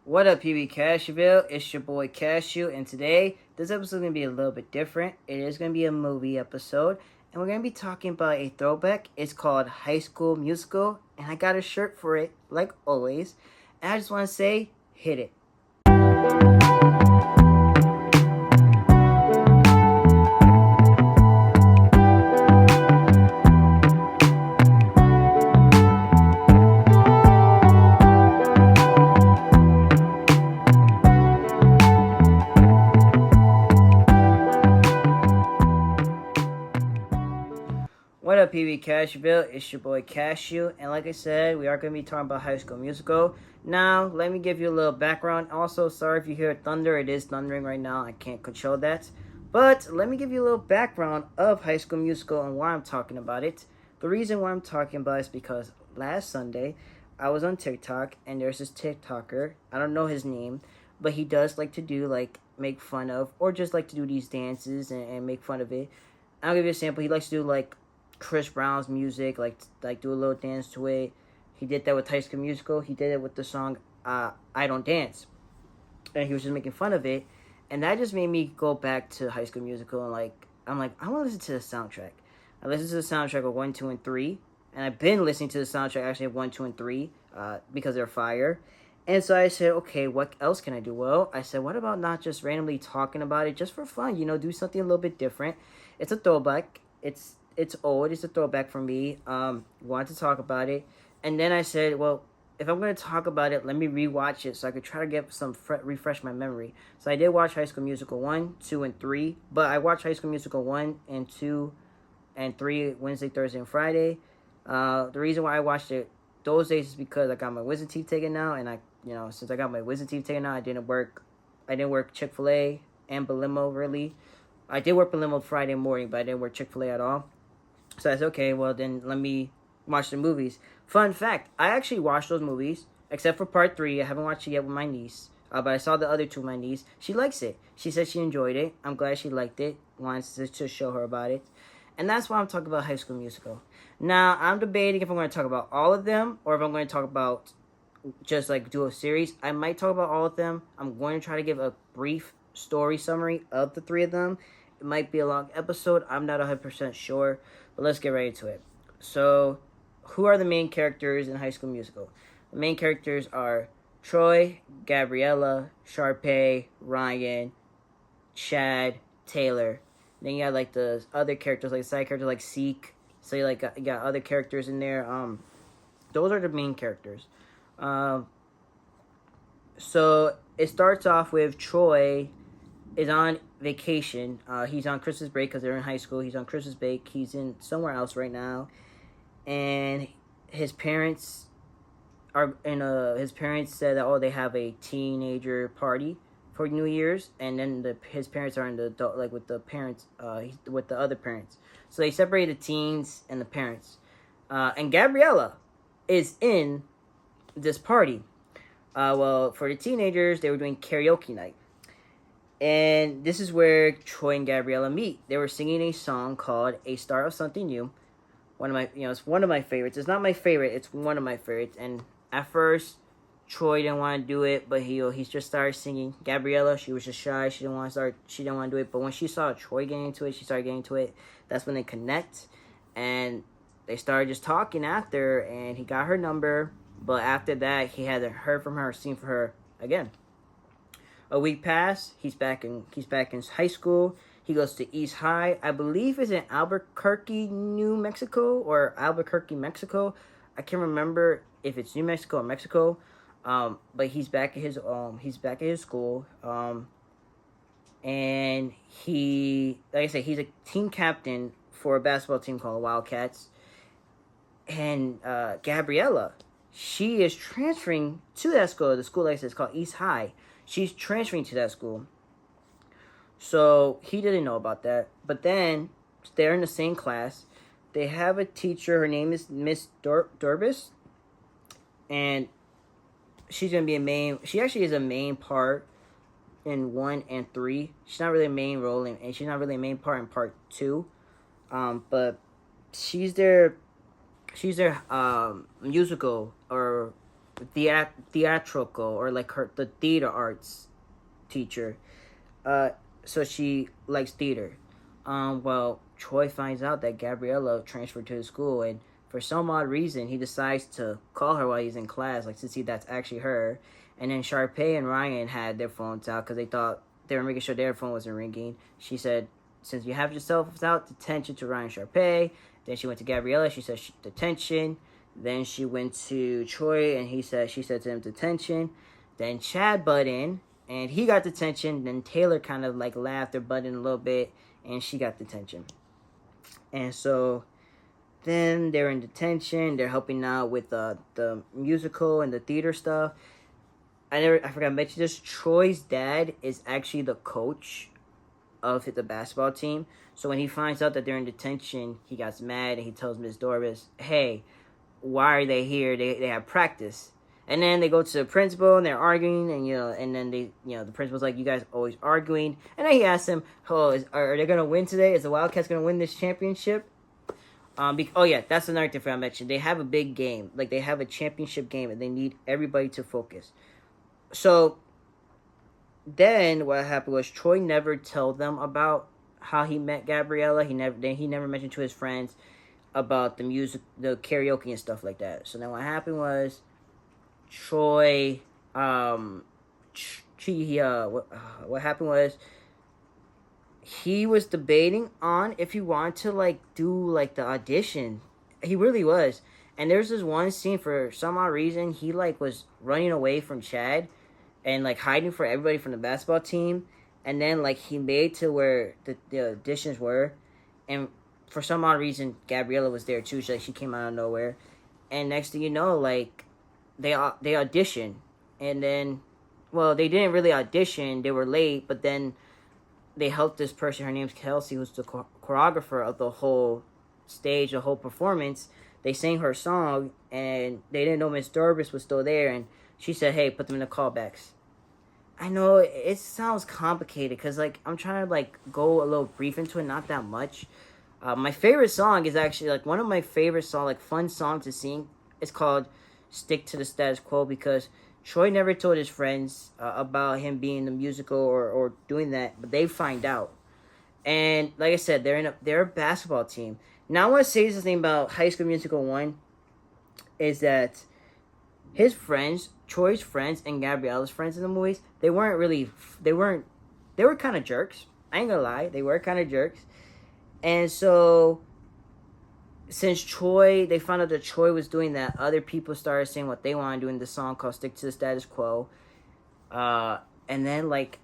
What up, PB Cashville? It's your boy Cashew, and today this episode is gonna be a little bit different. It is gonna be a movie episode, and we're gonna be talking about a throwback. It's called High School Musical, and I got a shirt for it, like always. And I just want to say, hit it. What up, PB Cashville? It's your boy Cashew, and like I said, we are going to be talking about High School Musical. Now, let me give you a little background. Also, sorry if you hear thunder, it is thundering right now. I can't control that. But let me give you a little background of High School Musical and why I'm talking about it. The reason why I'm talking about it is because last Sunday, I was on TikTok, and there's this TikToker. I don't know his name, but he does like to do, make fun of, or just like to do these dances and make fun of it. I'll give you a sample. He likes to do, Chris Brown's music, like do a little dance to it. He did that with High School Musical. He did it with the song "I Don't Dance," and he was just making fun of it, and that just made me go back to High School Musical and I want to listen to the soundtrack. I listened to the soundtrack of 1, 2, and 3, and I've been listening to the soundtrack actually of 1, 2, and 3 because they're fire. And so I said, okay, what else can I do? Well, I said, what about not just randomly talking about it just for fun? Do something a little bit different. It's a throwback. It's old. It's a throwback for me. Wanted to talk about it, and then I said, well, if I'm going to talk about it, let me rewatch it so I could try to get some refresh my memory. So I did watch High School Musical 1, 2, and 3, but I watched High School Musical 1 and 2 and 3 Wednesday, Thursday, and Friday. The reason why I watched it those days is because I got my wisdom teeth taken out, and since I got my wisdom teeth taken out, I didn't work Chick-fil-A and Belimo really. I did work Belimo Friday morning, but I didn't work Chick-fil-A at all. So I said, okay, well, then let me watch the movies. Fun fact, I actually watched those movies, except for part 3. I haven't watched it yet with my niece, but I saw the other 2 with my niece. She likes it. She said she enjoyed it. I'm glad she liked it. Wanted to show her about it. And that's why I'm talking about High School Musical. Now, I'm debating if I'm going to talk about all of them, or if I'm going to talk about just, do a series. I might talk about all of them. I'm going to try to give a brief story summary of the 3 of them. It might be a long episode. I'm not 100% sure. But let's get right into it. So, who are the main characters in High School Musical? The main characters are Troy, Gabriella, Sharpay, Ryan, Chad, Taylor. Then you got the other characters, side characters like Seek. So you got other characters in there. Those are the main characters. So it starts off with Troy is on vacation. He's on Christmas break because they're in high school. He's on Christmas break. He's in somewhere else right now, and his parents are in a. His parents said that they have a teenager party for New Year's, and then his parents are in the adult, with the parents, with the other parents. So they separate the teens and the parents, and Gabriella is in this party. Well, for the teenagers, they were doing karaoke night. And this is where Troy and Gabriella meet. They were singing a song called "A Start of Something New." It's one of my favorites. It's not my favorite. It's one of my favorites. And at first, Troy didn't want to do it, but he just started singing. Gabriella, she was just shy. She didn't want to do it. But when she saw Troy getting into it, she started getting into it. That's when they connect, and they started just talking after. And he got her number, but after that, he hadn't heard from her, seen from her again. A week passed. He's back in high school. He goes to East High. I believe it's in Albuquerque, New Mexico, or Albuquerque, Mexico. I can't remember if it's New Mexico or Mexico. But he's back at his school. And he, like I said, he's a team captain for a basketball team called the Wildcats. And Gabriella, she is transferring to that school. The school, like I said, is called East High. She's transferring to that school. So he didn't know about that. But then they're in the same class. They have a teacher. Her name is Miss Durbis. And she's going to be she actually is a main part in 1 and 3. She's not really a main role, and she's not really a main part in part 2. But she's their musical or theatrical, or like the theater arts teacher. Uh, so she likes theater. Well, Troy finds out that Gabriella transferred to his school, and for some odd reason, he decides to call her while he's in class, like to see that's actually her. And then Sharpay and Ryan had their phones out because they thought they were making sure their phone wasn't ringing. She said, "Since you have yourself out, detention to Ryan Sharpay." Then she went to Gabriella. She said detention. Then she went to Troy, and she said to him detention. Then Chad butt in, and he got detention. Then Taylor kind of like laughed or butted in a little bit, and she got detention. And so then they're in detention. They're helping out with the musical and the theater stuff. I forgot to mention this. Troy's dad is actually the coach of the basketball team. So when he finds out that they're in detention, he gets mad and he tells Miss Dorbis, "Hey, why are they here? They have practice." And then they go to the principal and they're arguing, and then the principal's like, "You guys always arguing." And then he asks him, "Oh, are they gonna win today? Is the Wildcats gonna win this championship?" Oh yeah, that's another thing I mentioned. They have a big game, like they have a championship game, and they need everybody to focus. So then what happened was Troy never told them about how he met Gabriella. He never mentioned to his friends about the music, the karaoke and stuff like that. So then what happened was Troy, what happened was he was debating on if he wanted to like do like the audition. He really was. And there's this one scene, for some odd reason he like was running away from Chad and like hiding for everybody from the basketball team. And then like he made to where the auditions were, and for some odd reason Gabriella was there too. She came out of nowhere, and next thing you know, like they auditioned, and then, well, they didn't really audition. They were late, but then they helped this person. Her name's Kelsey, who's the choreographer of the whole stage, the whole performance. They sang her song, and they didn't know Miss Dorbis was still there, and she said, "Hey, put them in the callbacks." I know it sounds complicated because like I'm trying to like go a little brief into it, not that much. My favorite song is actually like one of my favorite like fun songs to sing. It's called "Stick to the Status Quo" because Troy never told his friends about him being in the musical or doing that, but they find out. And like I said, they're a basketball team. Now I want to say something about High School Musical 1 is that his friends, Troy's friends and Gabriella's friends in the movies, they were kind of jerks. I ain't gonna lie, they were kind of jerks. And so, since they found out that Troy was doing that, other people started saying what they want to do in the song called "Stick to the Status Quo." And then like,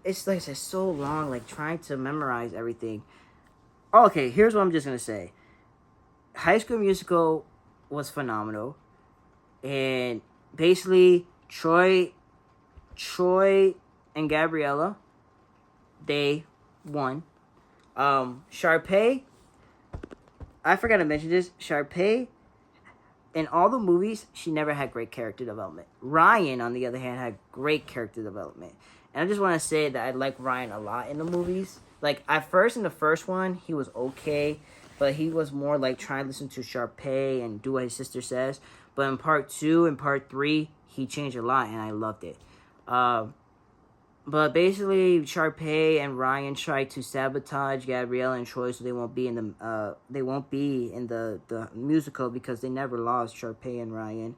it's like it's so long, like trying to memorize everything. Okay, here's what I'm just gonna say. High School Musical was phenomenal. And basically, Troy and Gabriella, they won. Sharpay, I forgot to mention this. Sharpay, in all the movies, she never had great character development. Ryan, on the other hand, had great character development. And I just want to say that I like Ryan a lot in the movies. Like, at first, in the first one, he was okay. But he was more like trying to listen to Sharpay and do what his sister says. But in part 2 and part 3, he changed a lot, and I loved it. But basically, Sharpay and Ryan tried to sabotage Gabriella and Troy so they won't be in the musical because they never lost, Sharpay and Ryan.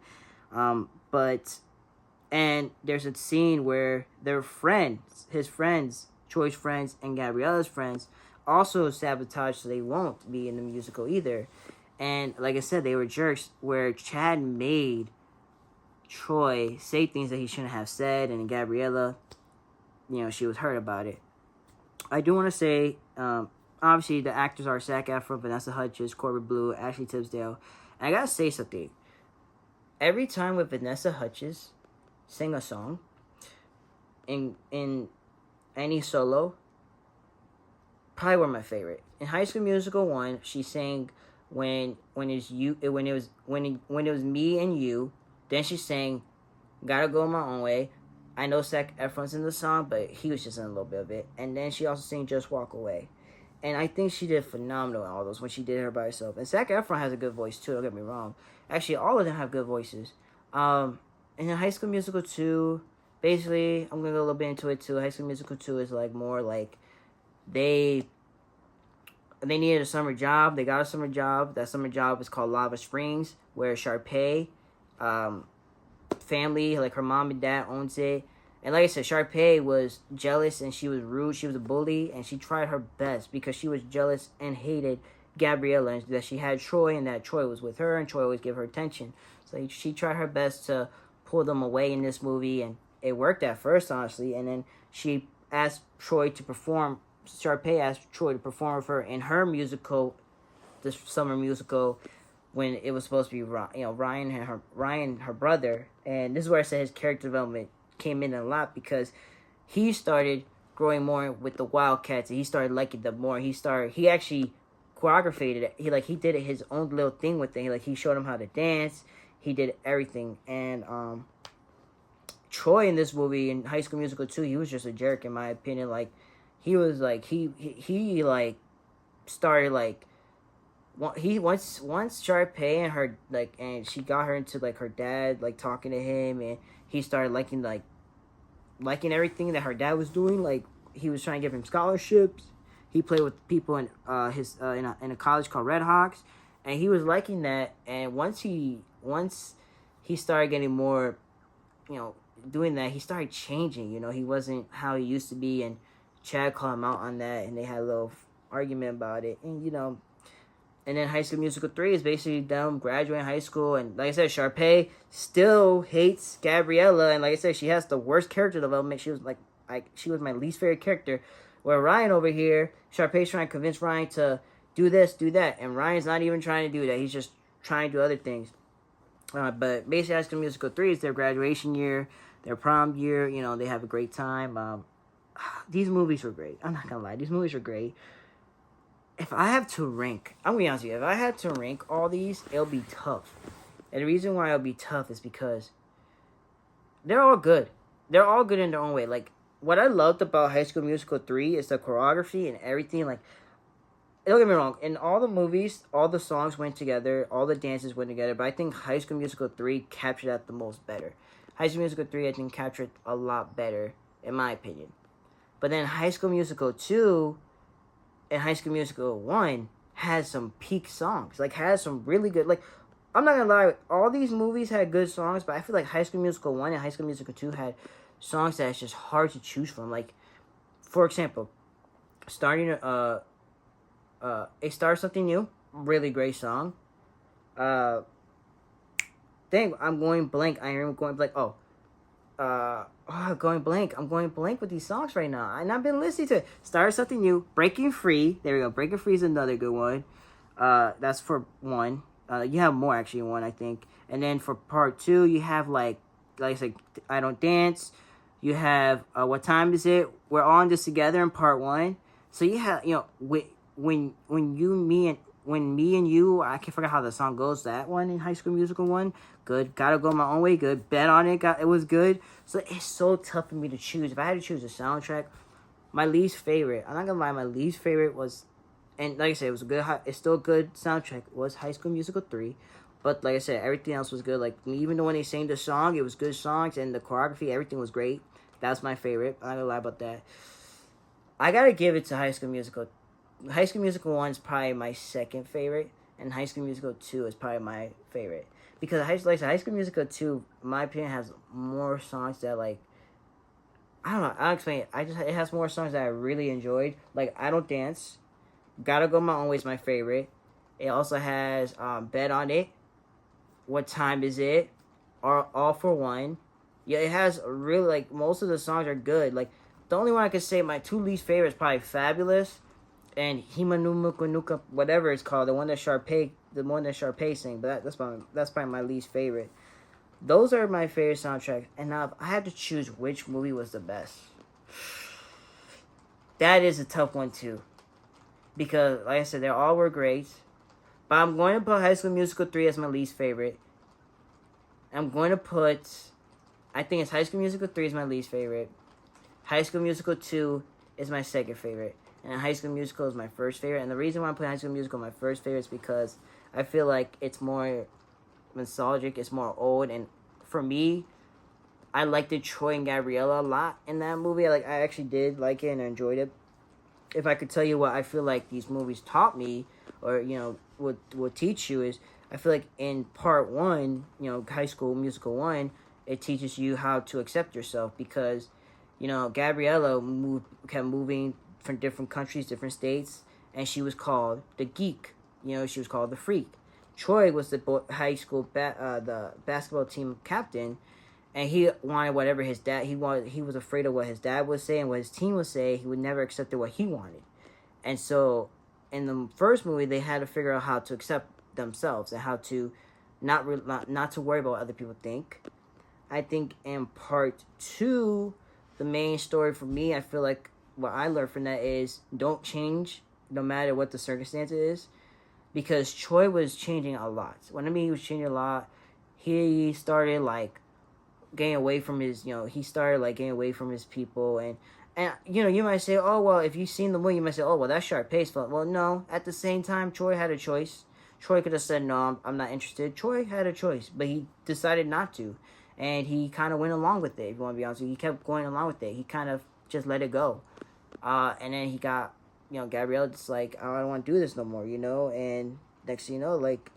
And there's a scene where their friends, his friends, Troy's friends and Gabriella's friends, also sabotage so they won't be in the musical either. And like I said, they were jerks, where Chad made Troy say things that he shouldn't have said, and Gabriella, she was hurt about it. I do want to say, obviously the actors are Zac Efron, Vanessa Hudgens, Corbett Blue, Ashley Tisdale. And I gotta say something. Every time with Vanessa Hudgens sing a song in any solo, probably one of my favorite. In High School Musical 1, she sang when it was me and you. Then she sang "Gotta Go My Own Way." I know Zac Efron's in the song, but he was just in a little bit of it. And then she also sang "Just Walk Away." And I think she did phenomenal in all those when she did her by herself. And Zac Efron has a good voice too, don't get me wrong. Actually, all of them have good voices. And then High School Musical 2, basically, I'm gonna go a little bit into it too. High School Musical 2 is like more like they they needed a summer job. They got a summer job. That summer job was called Lava Springs, where Sharpay, um, family, like her mom and dad owns it. And like I said, Sharpay was jealous and she was rude. She was a bully and she tried her best because she was jealous and hated Gabriella and that she had Troy and that Troy was with her and Troy always gave her attention. So she tried her best to pull them away in this movie and it worked at first, honestly. And then she asked Troy to perform. Sharpay asked Troy to perform with her in her musical, this summer musical, when it was supposed to be Ryan her brother, and this is where I said his character development came in a lot because he started growing more with the Wildcats and he started liking them more. He actually choreographed it. He did it his own little thing with it. He showed him how to dance. He did everything. And Troy in this movie in High School Musical 2, he was just a jerk in my opinion. Like he was like he like started like he once Sharpay and her and she got her into her dad talking to him and he started liking everything that her dad was doing. Like he was trying to give him scholarships. He played with people in in a college called Red Hawks, and he was liking that. And once he started getting more, doing that, he started changing. He wasn't how he used to be, and Chad called him out on that, and they had a little argument about it. And then High School Musical 3 is basically them graduating high school. And like I said, Sharpay still hates Gabriella. And like I said, she has the worst character development. She was she was my least favorite character. Where Ryan over here, Sharpay's trying to convince Ryan to do this, do that. And Ryan's not even trying to do that. He's just trying to do other things. But basically, High School Musical 3 is their graduation year, their prom year. They have a great time. These movies were great. I'm not going to lie. These movies were great. If I have to rank, I'm going to be honest with you. If I had to rank all these, it'll be tough. And the reason why it'll be tough is because they're all good. They're all good in their own way. Like, what I loved about High School Musical 3 is the choreography and everything. Like, don't get me wrong. In all the movies, all the songs went together. All the dances went together. But I think High School Musical 3 captured that the most better. High School Musical 3, I think, captured a lot better, in my opinion. But then High School Musical 2... and High School Musical 1 has some peak songs. Has some really good... I'm not gonna lie, all these movies had good songs, but I feel like High School Musical 1 and High School Musical 2 had songs that it's just hard to choose from. For example, It Starts Something New, really great song. Dang, I'm going blank. I am going blank. Going blank. I'm going blank with these songs right now. And I've been listening to it. Start Something New. Breaking Free. There we go. Breaking Free is another good one. That's for one. You have more actually in one, I think. And then for part 2, you have like I said, I Don't Dance. You have What Time Is It? We're All in This Together in part 1. So you have when me and you, I can't forget how the song goes. That one in High School Musical 1, good. Gotta Go My Own Way, good. Bet on It, it was good. So it's so tough for me to choose. If I had to choose a soundtrack, my least favorite, I'm not gonna lie, my least favorite was, and like I said, it was a good. It's still a good soundtrack. Was High School Musical 3, but like I said, everything else was good. Like even when they sang the song, it was good songs, and the choreography, everything was great. That's my favorite. I'm not gonna lie about that. I gotta give it to High School Musical. High School Musical 1 is probably my second favorite, and High School Musical 2 is probably my favorite. Because High School Musical 2, in my opinion, has more songs that, I don't know, I'll explain it. It has more songs that I really enjoyed. Like, I Don't Dance, Gotta Go My Own Way is my favorite. It also has Bet on It, What Time Is It, All for One. Yeah, it has really, most of the songs are good. The only one I could say my two least favorite is probably Fabulous and Himanumukunuka, whatever it's called, the one that Sharpay sang, but that's probably my least favorite. Those are my favorite soundtracks, and now if I had to choose which movie was the best, that is a tough one too, because like I said, they all were great, but I'm going to put High School Musical 3 as my least favorite. I think it's High School Musical 3 is my least favorite. High School Musical 2 is my second favorite. And High School Musical is my first favorite. And the reason why I'm putting High School Musical my first favorite is because I feel like it's more nostalgic, it's more old. And for me, I liked the Troy and Gabriella a lot in that movie. I actually did like it and enjoyed it. If I could tell you what I feel like these movies taught me, or would teach you, is I feel like in part one, High School Musical 1, it teaches you how to accept yourself, because Gabriella kept moving from different countries, different states, and she was called the geek. She was called the freak. Troy was the high school the basketball team captain, and he wanted whatever his dad he wanted. He was afraid of what his dad would say and what his team would say. He would never accept what he wanted, and so in the first movie they had to figure out how to accept themselves and how to not to worry about what other people think. I think in part two, the main story for me, I feel like what I learned from that is don't change no matter what the circumstance is, because Troy was changing a lot. When I mean he was changing a lot, he started like getting away from his, he started like getting away from his people, and you might say, oh well, if you've seen the movie, you might say, oh well, that's sharp pace, but well, no. At the same time, Troy had a choice. Troy could have said no, I'm not interested. Troy had a choice, but he decided not to, and he kind of went along with it. If you want to be honest with you, he kept going along with it. He kind of just let it go, and then he got, Gabrielle just like, oh, I don't want to do this no more, and next thing you know, like,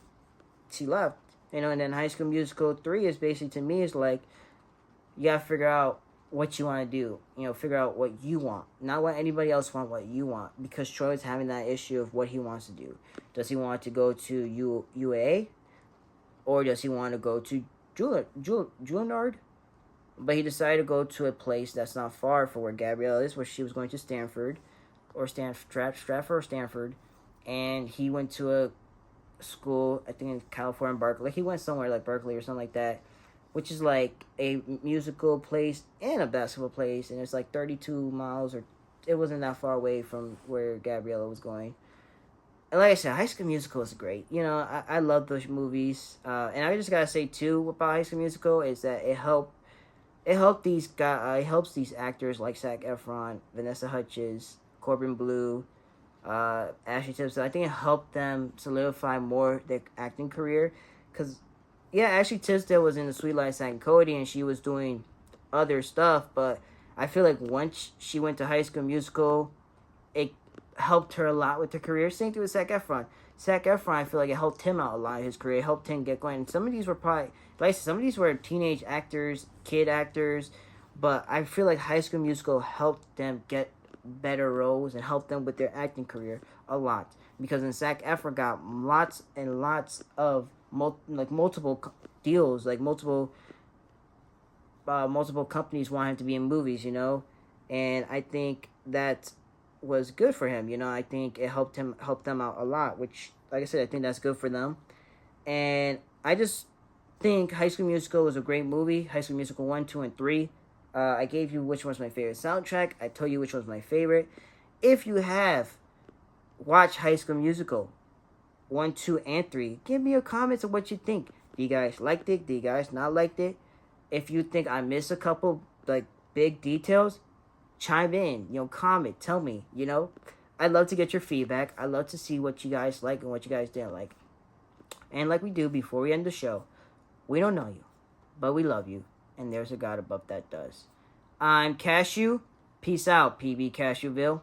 she left, and then High School Musical 3 is basically, to me, is like, you gotta figure out what you want to do. Figure out what you want, not what anybody else want. What you want, because Troy's having that issue of what he wants to do. Does he want to go to UA, or does he want to go to Juilliard? But he decided to go to a place that's not far from where Gabrielle is, where she was going to Stanford, or Stratford or Stanford, and he went to a school, I think in California, Berkeley. He went somewhere like Berkeley or something like that, which is like a musical place and a basketball place, and it's like 32 miles, or it wasn't that far away from where Gabriella was going. And like I said, High School Musical is great. I love those movies, and I just gotta say too about High School Musical is that it helped these guys, it helps these actors like Zac Efron, Vanessa Hudgens, Corbin Blue, Ashley Tipton. I think it helped them solidify more their acting career, because yeah, Ashley Tisdale was in The Sweet Life of Zack and Cody, and she was doing other stuff, but I feel like once she went to High School Musical, it helped her a lot with her career. Same thing with Zac Efron. Zac Efron, I feel like it helped him out a lot in his career. It helped him get going. And some of these were probably, like some of these were teenage actors, kid actors, but I feel like High School Musical helped them get better roles and helped them with their acting career a lot. Because then Zac Efron got lots and lots of multiple deals, like multiple companies want him to be in movies, and I think that was good for him. I think it helped them out a lot, which, like I said, I think that's good for them. And I just think High School Musical was a great movie. High School Musical 1, 2, and 3. I gave you which one's my favorite soundtrack. I told you which one's my favorite. If you have watched High School Musical 1, 2, and 3, give me your comments of what you think. Do you guys liked it? Do you guys not liked it? If you think I missed a couple like big details, chime in. Comment. Tell me. I'd love to get your feedback. I'd love to see what you guys like and what you guys didn't like. And like we do before we end the show, we don't know you, but we love you, and there's a God above that does. I'm Cashew. Peace out, PB Cashewville.